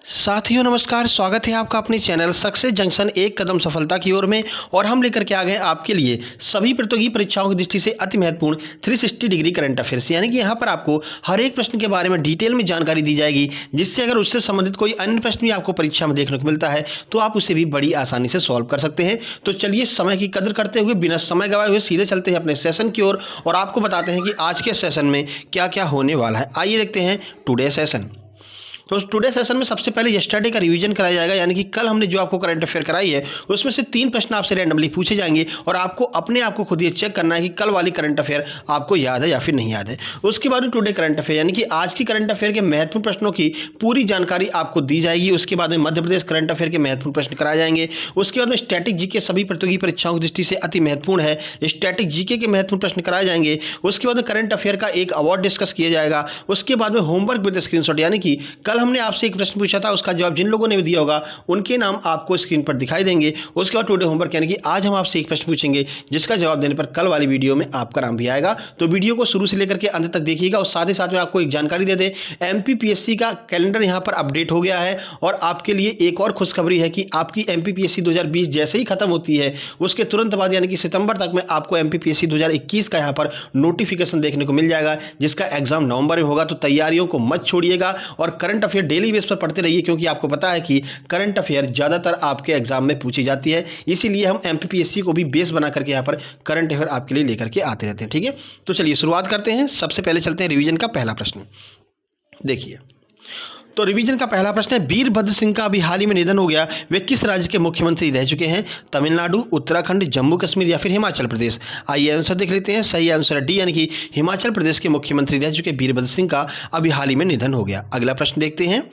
साथियों नमस्कार, स्वागत है आपका अपने चैनल सक्सेस जंक्शन एक कदम सफलता की ओर में। और हम लेकर के आ गए आपके लिए सभी प्रतियोगी परीक्षाओं की दृष्टि से अति महत्वपूर्ण 360 डिग्री करंट अफेयर्स, यानी कि यहाँ पर आपको हर एक प्रश्न के बारे में डिटेल में जानकारी दी जाएगी, जिससे अगर उससे संबंधित कोई अन्य प्रश्न भी आपको परीक्षा में देखने को मिलता है तो आप उसे भी बड़ी आसानी से सॉल्व कर सकते हैं। तो चलिए समय की कदर करते हुए बिना समय गवाए हुए सीधे चलते हैं अपने सेशन की ओर और आपको बताते हैं कि आज के सेशन में क्या क्या होने वाला है। आइए देखते हैं टुडे सेशन। तो टुडे सेशन में सबसे पहले यस्टरडे का रिवीजन कराया जाएगा, यानी कि कल हमने जो आपको करंट अफेयर कराई है उसमें से 3 प्रश्न आपसे रैंडमली पूछे जाएंगे और आपको अपने आप को खुद ये चेक करना है कि कल वाली करंट अफेयर आपको याद है या फिर नहीं याद है। उसके बाद में टुडे करंट अफेयर, यानी कि आज की करंट अफेयर के महत्वपूर्ण प्रश्नों की पूरी जानकारी आपको दी जाएगी। उसके बाद में मध्य प्रदेश करंट अफेयर के महत्वपूर्ण प्रश्न कराए जाएंगे। उसके बाद में स्टैटिक जीके सभी प्रतियोगी परीक्षाओं की दृष्टि से अति महत्वपूर्ण है, स्टैटिक जीके के महत्वपूर्ण प्रश्न कराए जाएंगे। उसके बाद में करंट अफेयर का एक अवार्ड डिस्कस किया जाएगा। उसके बाद में होमवर्क विद स्क्रीनशॉट, यानी कि कल हमने आपसे एक प्रश्न पूछा था, उसका जवाब जिन लोगों ने भी दिया होगा उनके नाम आपको स्क्रीन पर दिखाई देंगे। उसके बाद टुडे होमवर्क, यानी कि आज हम आपसे एक प्रश्न पूछेंगे जिसका जवाब देने पर कल वाली वीडियो में आपका नाम भी आएगा। तो वीडियो को शुरू से लेकर के अंत तक देखिएगा। और साथ ही साथ में आपको एक जानकारी दे दें, एमपीपीएससी का कैलेंडर यहां पर अपडेट हो गया है और आपके लिए एक और खुशखबरी है कि आपकी एमपीपीएससी 2020 जैसे ही खत्म होती है उसके तुरंत बाद, यानी कि सितंबर तक में आपको एमपीपीएससी 2021 का यहां पर नोटिफिकेशन देखने को मिल जाएगा, जिसका एग्जाम नवंबर में होगा। तो तैयारियों को मत छोड़िएगा और करंट अफेयर डेली बेस पर पढ़ते रहिए, क्योंकि आपको पता है कि करंट अफेयर ज्यादातर आपके एग्जाम में पूछी जाती है। इसीलिए हम एमपीपीएससी को भी बेस बना करके यहाँ पर करंट अफेयर आपके लिए लेकर के आते रहते हैं। ठीक है, तो चलिए शुरुआत करते हैं। सबसे पहले चलते हैं रिवीजन का पहला प्रश्न। देखिए, तो रिवीजन का पहला प्रश्न है, वीरभद्र सिंह का अभी हाल ही में निधन हो गया। वे किस राज्य के मुख्यमंत्री रह चुके हैं? तमिलनाडु, उत्तराखंड, जम्मू कश्मीर या फिर हिमाचल प्रदेश? आइए आंसर देख लेते हैं। सही आंसर है डी, यानी कि हिमाचल प्रदेश के मुख्यमंत्री रह चुके वीरभद्र सिंह का अभी हाल ही में निधन हो गया। अगला प्रश्न देखते हैं,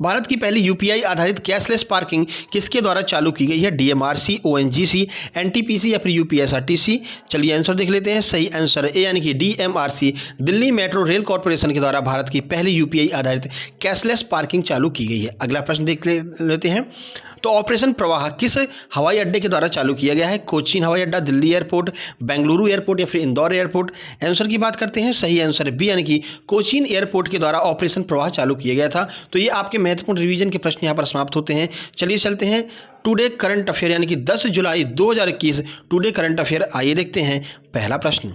भारत की पहली यूपीआई आधारित कैशलेस पार्किंग किसके द्वारा चालू की गई है? डीएमआरसी, ओएनजीसी, एनटीपीसी या फिर यूपीएसआरटीसी? चलिए आंसर देख लेते हैं। सही आंसर है ए, यानी कि DMRC, Delhi metro rail corporation के द्वारा भारत की पहली यूपीआई आधारित कैशलेस पार्किंग चालू की गई है। अगला प्रश्न देख लेते हैं, तो ऑपरेशन प्रवाह किस हवाई अड्डे के द्वारा चालू किया गया है? कोचीन हवाई अड्डा, दिल्ली एयरपोर्ट, बेंगलुरु एयरपोर्ट या फिर इंदौर एयरपोर्ट? आंसर की बात करते हैं। सही आंसर है बी, यानी कि कोचीन एयरपोर्ट के द्वारा ऑपरेशन प्रवाह चालू किया गया था। तो ये आपके महत्वपूर्ण रिवीजन के प्रश्न यहाँ पर समाप्त होते हैं। चलिए चलते हैं टुडे करंट अफेयर, यानी कि 10 जुलाई 2021 टुडे करंट अफेयर। आइए देखते हैं पहला प्रश्न,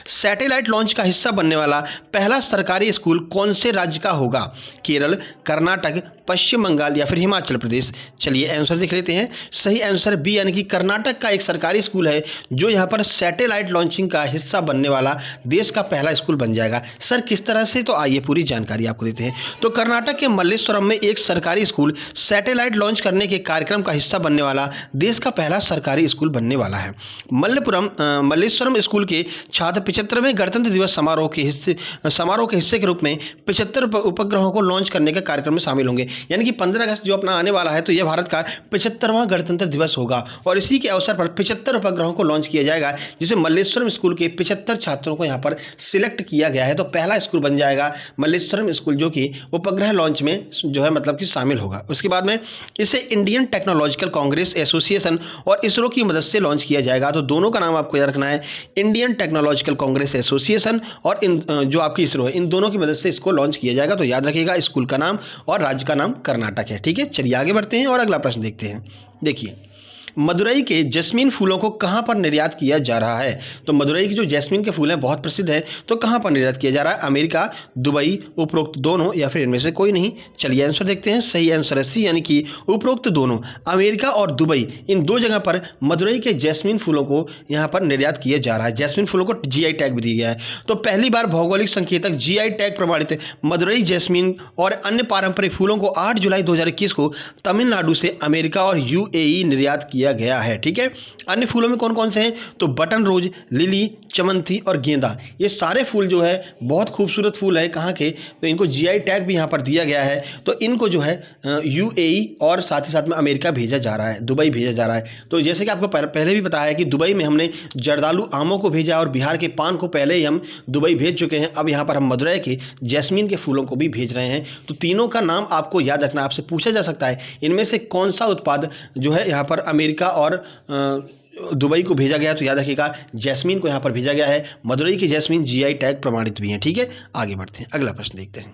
सैटेलाइट लॉन्च का हिस्सा बनने वाला पहला सरकारी स्कूल कौन से राज्य का होगा? केरल, कर्नाटक, पश्चिम बंगाल या फिर हिमाचल प्रदेश? चलिए आंसर देख लेते हैं। सही आंसर बी, यानी कि कर्नाटक का एक सरकारी स्कूल है जो यहाँ पर सैटेलाइट लॉन्चिंग का हिस्सा बनने वाला देश का पहला स्कूल बन जाएगा। सर किस तरह से? तो आइए पूरी जानकारी आपको देते हैं। तो कर्नाटक के मल्लेश्वरम में एक सरकारी स्कूल सैटेलाइट लॉन्च करने के कार्यक्रम का हिस्सा बनने वाला देश का पहला सरकारी स्कूल बनने वाला है। मल्लेश्वरम स्कूल के छात्र 75वें गणतंत्र दिवस समारोह के हिस्से के रूप में 75 उपग्रहों को लॉन्च करने के कार्यक्रम में शामिल होंगे। यानी कि 15 अगस्त जो अपना आने वाला है, तो यह भारत का 75वां गणतंत्र दिवस होगा और इसी के अवसर पर 75 उपग्रहों को लॉन्च किया जाएगा, जिसे मल्लेश्वरम स्कूल के 75 छात्रों को यहाँ पर सिलेक्ट किया गया है। तो पहला स्कूल बन जाएगा मल्लेश्वरम स्कूल, जो कि उपग्रह लॉन्च में जो है मतलब कि शामिल होगा। उसके बाद में इसे इंडियन टेक्नोलॉजिकल कांग्रेस एसोसिएशन और इसरो की मदद से लॉन्च किया जाएगा। तो दोनों का नाम आपको याद रखना है, इंडियन टेक्नोलॉजिकल कांग्रेस एसोसिएशन और जो आपकी इसरो है, इन दोनों की मदद से इसको लॉन्च किया जाएगा। तो याद रखिएगा, स्कूल का नाम और राज्य का नाम कर्नाटक है। ठीक है, चलिए आगे बढ़ते हैं और अगला प्रश्न देखते हैं। देखिए, मदुरई के जैस्मीन फूलों को कहां पर निर्यात किया जा रहा है? तो मदुरई के जो जैस्मीन के फूल हैं बहुत प्रसिद्ध है, तो कहां पर निर्यात किया जा रहा है? अमेरिका, दुबई, उपरोक्त दोनों या फिर इनमें से कोई नहीं? चलिए आंसर देखते हैं। सही आंसर है सी, यानी कि उपरोक्त दोनों, अमेरिका और दुबई, इन दो जगह पर मदुरई के जैस्मीन फूलों को यहाँ पर निर्यात किया जा रहा है। जैस्मीन फूलों को जीआई टैग भी दिया गया है। तो पहली बार भौगोलिक संकेतक जीआई टैग प्रमाणित मदुरई जैस्मीन और अन्य पारंपरिक फूलों को 8 जुलाई 2021 को तमिलनाडु से अमेरिका और यूएई निर्यात किया गया है। ठीक है, अन्य फूलों में कौन कौन से हैं? तो बटन रोज, लिली, चमंती और गेंदा, ये सारे फूल जो है बहुत खूबसूरत फूल है। कहाँ के? तो इनको जीआई टैग भी यहाँ पर दिया गया है। तो इनको जो है यूएई और साथ ही साथ में अमेरिका भेजा जा रहा है, दुबई भेजा जा रहा है। तो जैसे कि आपको पहले भी बताया है कि दुबई में हमने जर्दालू आमों को भेजा और बिहार के पान को पहले ही हम दुबई भेज चुके हैं। अब यहाँ पर हम मदुरई के जैस्मीन के फूलों को भी भेज रहे हैं। तो तीनों का नाम आपको याद रखना, आपसे पूछा जा सकता है इनमें से कौन सा उत्पाद जो है यहाँ पर अमेरिका और दुबई को भेजा गया। तो याद रखिएगा, जैस्मीन को यहाँ पर भेजा गया है। मदुरई की जैस्मीन जीआई टैग प्रमाणित भी है। ठीक है, आगे बढ़ते हैं, अगला प्रश्न देखते हैं।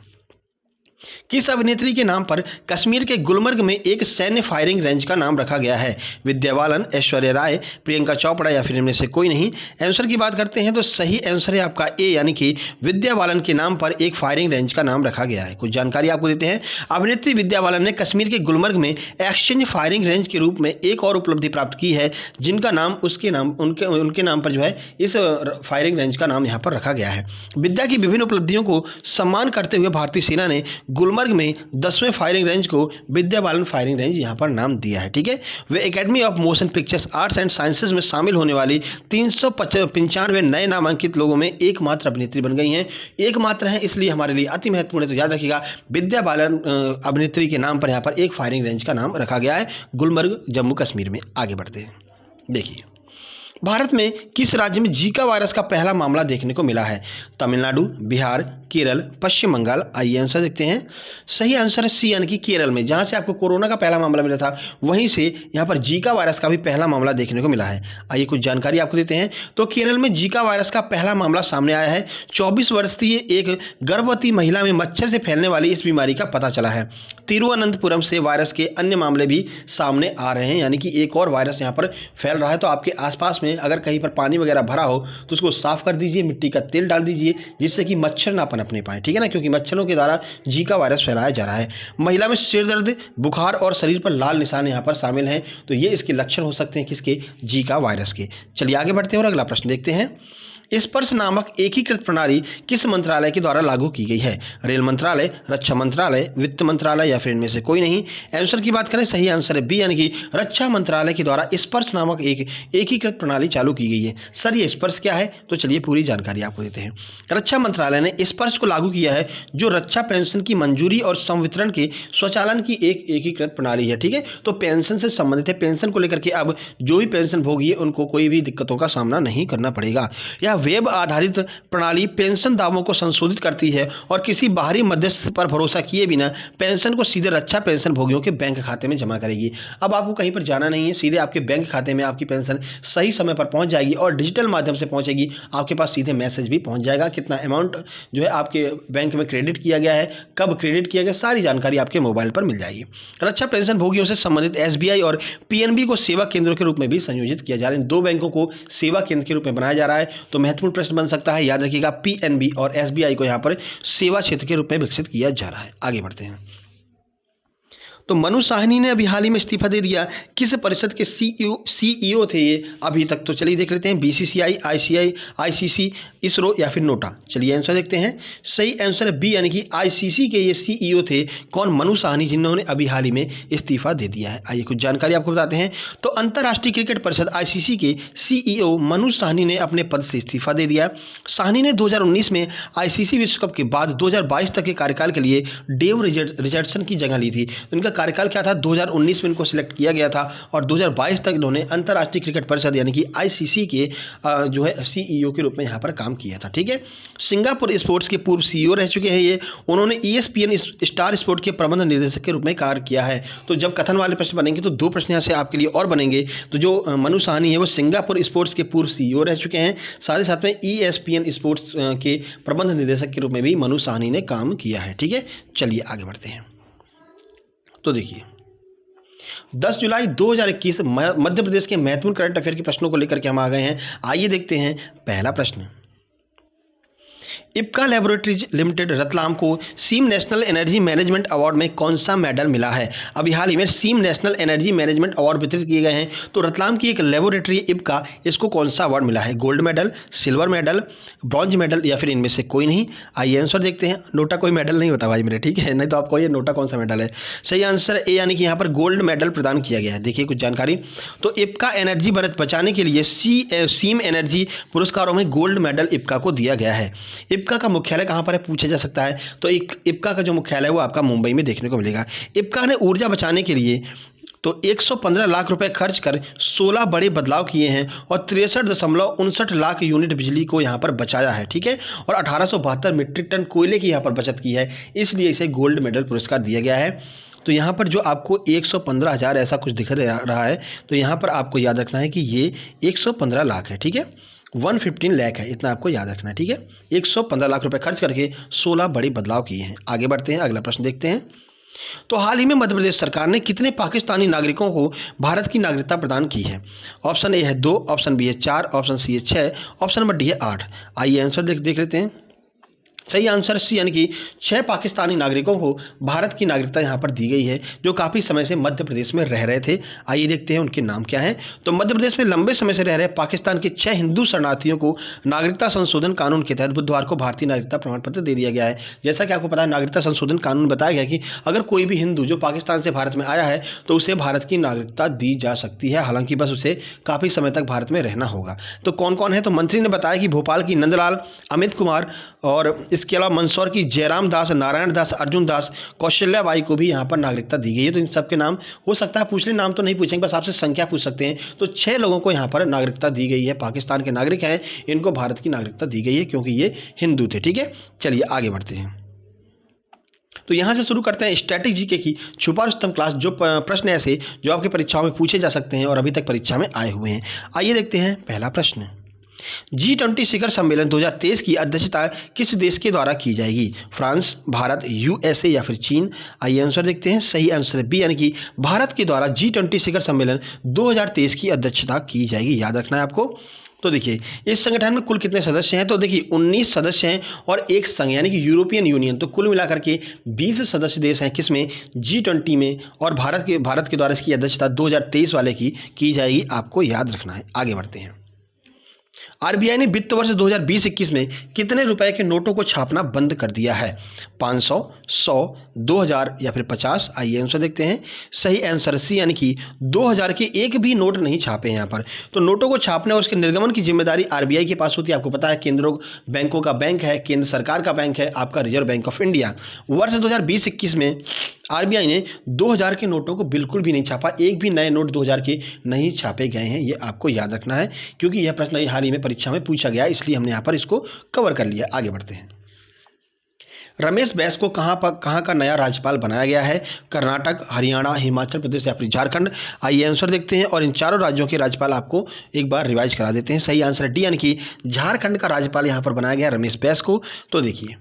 किस अभिनेत्री के नाम पर कश्मीर के गुलमर्ग में एक सैन्य फायरिंग रेंज का नाम रखा गया है? विद्या बालन, ऐश्वर्या राय, प्रियंका चोपड़ा या फिर इनमें से कोई नहीं? आंसर की बात करते हैं तो सही आंसर है आपका ए, यानी कि विद्या बालन के नाम पर एक फायरिंग रेंज का नाम रखा गया है। कुछ जानकारी आपको देते हैं। अभिनेत्री विद्या बालन ने कश्मीर के गुलमर्ग में एक्सचेंज फायरिंग रेंज के रूप में एक और उपलब्धि प्राप्त की है, जिनका नाम उनके नाम पर जो है इस फायरिंग रेंज का नाम यहाँ पर रखा गया है। विद्या की विभिन्न उपलब्धियों को सम्मान करते हुए भारतीय सेना ने गुलमर्ग में 10वें फायरिंग रेंज को विद्या बालन फायरिंग रेंज यहां पर नाम दिया है। ठीक है, वे academy of motion pictures arts and sciences में शामिल होने वाली 395 नए नामांकित लोगों में एकमात्र अभिनेत्री बन गई हैं। एकमात्र है, इसलिए हमारे लिए अति महत्वपूर्ण है। तो याद रखिएगा, विद्या बालन अभिनेत्री के नाम पर यहां पर एक फायरिंग रेंज का नाम रखा गया है, गुलमर्ग, जम्मू कश्मीर में। आगे बढ़ते हैं। देखिए, भारत में किस राज्य में जीका वायरस का पहला मामला देखने को मिला है? तमिलनाडु, बिहार, केरल, पश्चिम बंगाल? आइए आंसर देखते हैं। सही आंसर है सी, यानी कि केरल में। जहां से आपको कोरोना का पहला मामला मिला था, वहीं से यहां पर जीका वायरस का भी पहला मामला देखने को मिला है। आइए कुछ जानकारी आपको देते हैं। तो केरल में जीका वायरस का पहला मामला सामने आया है। 24 वर्षीय एक गर्भवती महिला में मच्छर से फैलने वाली इस बीमारी का पता चला है। तिरुवनंतपुरम से वायरस के अन्य मामले भी सामने आ रहे हैं, यानी कि एक और वायरस यहाँ पर फैल रहा है। तो आपके आसपास में अगर कहीं पर पानी वगैरह भरा हो तो उसको साफ कर दीजिए, मिट्टी का तेल डाल दीजिए, जिससे कि मच्छर ना पनपने पाए। ठीक है ना, क्योंकि मच्छरों के द्वारा जीका वायरस फैलाया जा रहा है। महिला में सिर दर्द, बुखार और शरीर पर लाल निशान यहाँ पर शामिल हैं। तो ये इसके लक्षण हो सकते हैं किसके? जीका वायरस के। चलिए आगे बढ़ते हैं और अगला प्रश्न देखते हैं। स्पर्श नामक एकीकृत प्रणाली किस मंत्रालय के द्वारा लागू की गई है? रेल मंत्रालय, रक्षा मंत्रालय, वित्त मंत्रालय या फिर इनमें से कोई नहीं? आंसर की बात करें, सही आंसर है बी, यानी कि रक्षा मंत्रालय के द्वारा स्पर्श नामक एक एकीकृत प्रणाली चालू की गई है। सर ये स्पर्श क्या है? तो चलिए पूरी जानकारी आपको देते हैं। रक्षा मंत्रालय ने स्पर्श को लागू किया है, जो रक्षा पेंशन की मंजूरी और संवितरण के स्वचालन की एक एकीकृत प्रणाली है। ठीक है, तो पेंशन से संबंधित है। पेंशन को लेकर के अब जो भी पेंशन भोगी है उनको कोई भी दिक्कतों का सामना नहीं करना पड़ेगा। यह वेब आधारित प्रणाली पेंशन दावों को संशोधित करती है और किसी बाहरी मध्यस्थ पर भरोसा किए बिना पेंशन को सीधे रक्षा पेंशन भोगियों के बैंक खाते में जमा करेगी। अब आपको कहीं पर जाना नहीं है, सीधे आपके बैंक खाते में आपकी पेंशन सही समय पर पहुंच जाएगी और डिजिटल माध्यम से पहुंचेगी। आपके पास सीधे मैसेज भी पहुंच जाएगा, कितना अमाउंट जो है आपके बैंक में क्रेडिट किया गया है, कब क्रेडिट किया गया, सारी जानकारी आपके मोबाइल पर मिल जाएगी। रक्षा पेंशन भोगियों से संबंधित एसबीआई और पीएनबी को सेवा केंद्रों के रूप में भी संयोजित किया जा रहा है। दो बैंकों को सेवा केंद्र के रूप में बनाया जा रहा है। तो महत्वपूर्ण प्रश्न बन सकता है, याद रखिएगा, पीएनबी और एसबीआई को यहां पर सेवा क्षेत्र के रूप में विकसित किया जा रहा है। आगे बढ़ते हैं। तो मनु साहनी ने अभी हाल ही में इस्तीफा दे दिया। किस परिषद के सीईओ थे ये अभी तक? तो चलिए देख लेते हैं। बीसीसीआई, आईसीआई, आईसीसी, इसरो या फिर नोटा? चलिए आंसर देखते हैं। सही आंसर है बी, यानी कि आईसीसी के ये सीईओ थे। कौन? मनु साहनी, जिन्होंने अभी हाल ही में इस्तीफा दे दिया है। आइए कुछ जानकारी आपको बताते हैं। तो अंतर्राष्ट्रीय क्रिकेट परिषद आईसीसी के सीईओ मनु साहनी ने अपने पद से इस्तीफा दे दिया। साहनी ने 2019 में आईसीसी विश्व कप के बाद 2022 तक के कार्यकाल के लिए डेव रिचर्डसन की जगह ली थी। इनका कार्यकाल क्या था? 2019 में इनको सिलेक्ट किया गया था और 2022 तक इन्होंने अंतर्राष्ट्रीय क्रिकेट परिषद यानी कि आईसीसी के जो है सीईओ के रूप में यहाँ पर काम किया था। ठीक है, सिंगापुर स्पोर्ट्स के पूर्व सीईओ रह चुके हैं ये। उन्होंने ईएसपीएन स्टार स्पोर्ट के प्रबंध निदेशक के रूप में कार्य किया है। तो जब कथन वाले प्रश्न बनेंगे तो दो प्रश्न यहाँ से आपके लिए और बनेंगे। तो जो मनु साहनी है वो सिंगापुर स्पोर्ट्स के पूर्व सीईओ रह चुके हैं, साथ ही साथ में ईएसपीएन स्पोर्ट्स के प्रबंध निदेशक के रूप में भी मनु साहनी ने काम किया है। ठीक है, चलिए आगे बढ़ते हैं। तो देखिए, 10 जुलाई 2021 मध्य प्रदेश के महत्वपूर्ण करंट अफेयर के प्रश्नों को लेकर के हम आ गए हैं। आइए देखते हैं पहला प्रश्न। इप्का लैबोरेटरीज लिमिटेड रतलाम को सीम नेशनल एनर्जी मैनेजमेंट अवार्ड में कौन सा मेडल मिला है? अभी हाल ही में सीम नेशनल एनर्जी मैनेजमेंट अवार्ड वितरित किए गए हैं। तो रतलाम की एक लैबोरेटरी इप्का, इसको कौन सा अवार्ड मिला है? Gold medal, silver medal, bronze medal या फिर इनमें से कोई नहीं? आइए आंसर देखते हैं। नोटा कोई मेडल नहीं होता भाई मेरे, ठीक है, नहीं तो आपको ये नोटा कौन सा मेडल है। सही आंसर ए, यानी कि यहाँ पर गोल्ड मेडल प्रदान किया गया है। देखिए कुछ जानकारी। तो इप्का एनर्जी बचत बचाने के लिए सीम एनर्जी पुरस्कारों में गोल्ड मेडल इप्का को दिया गया है। इप्का का मुख्यालय कहां पर है पूछा जा सकता है। तो इप्का का जो मुख्यालय है वो आपका मुंबई में देखने को मिलेगा। इप्का ने ऊर्जा बचाने के लिए तो 115 लाख रुपए खर्च कर 16 बड़े बदलाव किए हैं और 63.59 लाख यूनिट बिजली को यहां पर बचाया है। ठीक है, और 1872 मीट्रिक टन कोयले की यहां पर बचत की है, इसलिए इसे गोल्ड मेडल पुरस्कार दिया गया है। तो यहाँ पर जो आपको 115,000 ऐसा कुछ दिख रहा है, तो यहाँ पर आपको याद रखना है कि ये 115 लाख है। ठीक है, 115 लाख है, इतना आपको याद रखना है। ठीक है, 115 लाख रुपए खर्च करके 16 बड़े बदलाव किए हैं। आगे बढ़ते हैं, अगला प्रश्न देखते हैं। तो हाल ही में मध्य प्रदेश सरकार ने कितने पाकिस्तानी नागरिकों को भारत की नागरिकता प्रदान की है? ऑप्शन ए है 2, ऑप्शन बी है 4, ऑप्शन सी है 6, ऑप्शन नंबर डी है 8। आइए आंसर देख लेते हैं। सही आंसर सी, यानी कि 6 पाकिस्तानी नागरिकों को भारत की नागरिकता यहाँ पर दी गई है, जो काफ़ी समय से मध्य प्रदेश में रह रहे थे। आइए देखते हैं उनके नाम क्या हैं। तो मध्य प्रदेश में लंबे समय से रह रहे पाकिस्तान के 6 हिंदू शरणार्थियों को नागरिकता संशोधन कानून के तहत बुधवार को भारतीय नागरिकता प्रमाण पत्र दे दिया गया है। जैसा कि आपको पता है, नागरिकता संशोधन कानून बताया गया कि अगर कोई भी हिंदू जो पाकिस्तान से भारत में आया है तो उसे भारत की नागरिकता दी जा सकती है, हालांकि बस उसे काफ़ी समय तक भारत में रहना होगा। तो कौन कौन है? तो मंत्री ने बताया कि भोपाल की नंदलाल, अमित कुमार और इसके अलावा मंदसौर की जयराम दास, नारायण दास, अर्जुन दास, कौशल्या बाई को भी यहाँ पर नागरिकता दी गई है। तो इन सबके नाम हो सकता है पूछ ले, नाम तो नहीं पूछेंगे, बस आपसे संख्या पूछ सकते हैं। तो 6 लोगों को यहाँ पर नागरिकता दी गई है, पाकिस्तान के नागरिक हैं, इनको भारत की नागरिकता दी गई है क्योंकि ये हिंदू थे। ठीक है, चलिए आगे बढ़ते हैं। तो यहाँ से शुरू करते हैं स्टैटिक जीके की छुपा रुस्तम क्लास, जो प्रश्न ऐसे जो आपकी परीक्षाओं में पूछे जा सकते हैं और अभी तक परीक्षा में आए हुए हैं। आइए देखते हैं पहला प्रश्न। G20 शिखर सम्मेलन 2023 की अध्यक्षता किस देश के द्वारा की जाएगी? फ्रांस, भारत, यूएसए या फिर चीन? आइए आंसर देखते हैं। सही आंसर बी, यानी कि भारत के द्वारा G20 शिखर सम्मेलन 2023 की अध्यक्षता की जाएगी। याद रखना है आपको। तो देखिए, इस संगठन में कुल कितने सदस्य हैं? तो देखिए 19 सदस्य हैं और एक संघ यानी कि यूरोपियन यूनियन। तो कुल मिलाकर के 20 सदस्य देश हैं किसमें? G20 में। और भारत के द्वारा इसकी अध्यक्षता 2023 वाले की जाएगी, आपको याद रखना है। आगे बढ़ते हैं। आरबीआई ने वित्त वर्ष 2020-21 में कितने रुपए के नोटों को छापना बंद कर दिया है? 500, 100, 2000 या फिर 50? आइए आंसर देखते हैं। सही आंसर सी, यानी कि 2000 के एक भी नोट नहीं छापे यहाँ पर। तो नोटों को छापने और उसके निर्गमन की जिम्मेदारी आरबीआई के पास होती है। आपको पता है, केंद्रीय बैंकों का बैंक है, केंद्र सरकार का बैंक है आपका रिजर्व बैंक ऑफ इंडिया। वर्ष 2020-21 में आरबीआई ने 2000 के नोटों को बिल्कुल भी नहीं छापा, एक भी नए नोट 2000 के नहीं छापे गए हैं। ये आपको याद रखना है क्योंकि यह प्रश्न हाल ही में परीक्षा में पूछा गया, इसलिए हमने यहाँ पर इसको कवर कर लिया। आगे बढ़ते हैं। रमेश बैस को कहाँ का नया राज्यपाल बनाया गया है? कर्नाटक, हरियाणा, हिमाचल प्रदेश या फिर झारखंड? आइए आंसर देखते हैं और इन चारों राज्यों के राज्यपाल आपको एक बार रिवाइज करा देते हैं। सही आंसर डी, यानी कि झारखंड का राज्यपाल यहाँ पर बनाया गया रमेश बैस को। तो देखिए,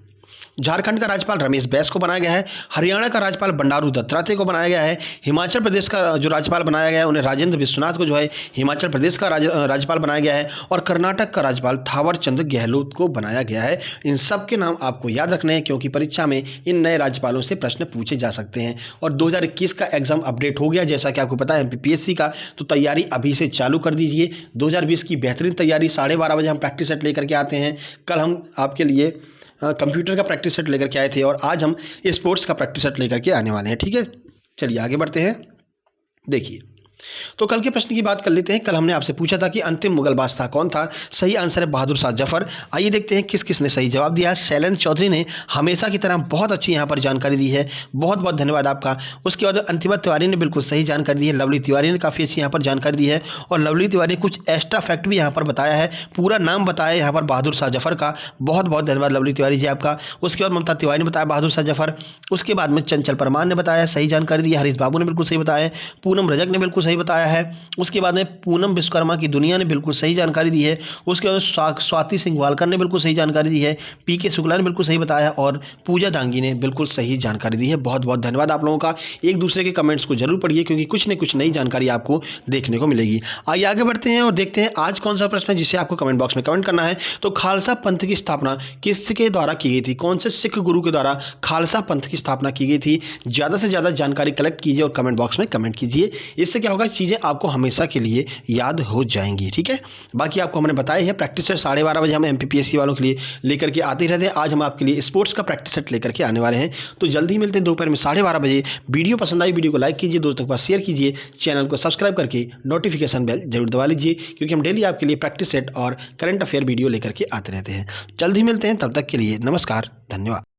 झारखंड का राज्यपाल रमेश बैस को बनाया गया है, हरियाणा का राज्यपाल बंडारू दत्तात्रेय को बनाया गया है, हिमाचल प्रदेश का जो राज्यपाल बनाया गया है उन्हें राजेंद्र विश्वनाथ को जो है हिमाचल प्रदेश का राज्यपाल बनाया गया है, और कर्नाटक का राज्यपाल थावर चंद गहलोत को बनाया गया है। इन सब के नाम आपको याद रखने हैं क्योंकि परीक्षा में इन नए राज्यपालों से प्रश्न पूछे जा सकते हैं। और 2021 का एग्जाम अपडेट हो गया, जैसा कि आपको पता है MPPSC का, तो तैयारी अभी से चालू कर दीजिए। 2020 की बेहतरीन तैयारी 12:30 बजे हम प्रैक्टिस सेट लेकर के आते हैं। कल हम आपके लिए कंप्यूटर का प्रैक्टिस सेट लेकर के आए थे और आज हम स्पोर्ट्स का प्रैक्टिस सेट लेकर के आने वाले हैं। ठीक है, चलिए आगे बढ़ते हैं। देखिए, तो कल के प्रश्न की बात कर लेते हैं। कल हमने आपसे पूछा था कि अंतिम मुगल बादशाह कौन था? सही आंसर है बहादुर शाह जफर। आइए देखते हैं किस किस ने सही जवाब दिया है। शैलेंद्र चौधरी ने हमेशा की तरह बहुत अच्छी यहाँ पर जानकारी दी है, बहुत बहुत धन्यवाद आपका। उसके बाद अंतिमा तिवारी ने बिल्कुल सही जानकारी दी है, लवली तिवारी ने काफ़ी अच्छी यहाँ पर जानकारी दी है, और लवली तिवारी ने कुछ एक्स्ट्रा फैक्ट भी यहाँ पर बताया है, पूरा नाम बताया यहाँ पर बहादुर शाह जफर का। बहुत बहुत धन्यवाद लवली तिवारी जी आपका। उसके बाद ममता तिवारी ने बताया बहादुर शाह जफर। उसके बाद में चंचल परमार ने बताया, सही जानकारी दी है। हरीश बाबू ने बिल्कुल सही बताया है। पूनम रजक ने बिल्कुल सही बताया है। उसके बाद में पूनम विश्वकर्मा की दुनिया ने बिल्कुल सही जानकारी दी है। उसके बाद स्वाति सिंह वालकर ने बिल्कुल सही जानकारी दी है। पीके शुक्ला ने बिल्कुल सही बताया, और पूजा दांगी ने बिल्कुल सही जानकारी दी है। बहुत बहुत धन्यवाद आप लोगों का। एक दूसरे के कमेंट्स को जरूर पढ़िए क्योंकि कुछ न कुछ नई जानकारी आपको देखने को मिलेगी। आइए आगे बढ़ते हैं और देखते हैं आज कौन सा प्रश्न है जिसे आपको कमेंट बॉक्स में कमेंट करना है। तो खालसा पंथ की स्थापना किसके द्वारा की गई थी? कौन से सिख गुरु के द्वारा खालसा पंथ की स्थापना की गई थी? ज़्यादा से ज़्यादा जानकारी कलेक्ट कीजिए और कमेंट बॉक्स में कमेंट कीजिए। इससे क्या होगा, चीज़ें आपको हमेशा के लिए याद हो जाएंगी। ठीक है, बाकी आपको हमने बताया है प्रैक्टिस सेट 12:30 बजे हम MPPSC वालों के लिए लेकर के आते रहते हैं। आज हम आपके लिए स्पोर्ट्स का प्रैक्टिस सेट लेकर के आने वाले हैं। तो जल्दी मिलते हैं दोपहर में 12:30 बजे। वीडियो पसंद आई, वीडियो को लाइक कीजिए, दोस्तों के पास शेयर कीजिए, चैनल को सब्सक्राइब करके नोटिफिकेशन बेल जरूर दबा लीजिए क्योंकि हम डेली आपके लिए प्रैक्टिस सेट और करंट अफेयर वीडियो लेकर के आते रहते हैं। जल्दी मिलते हैं, तब तक के लिए नमस्कार, धन्यवाद।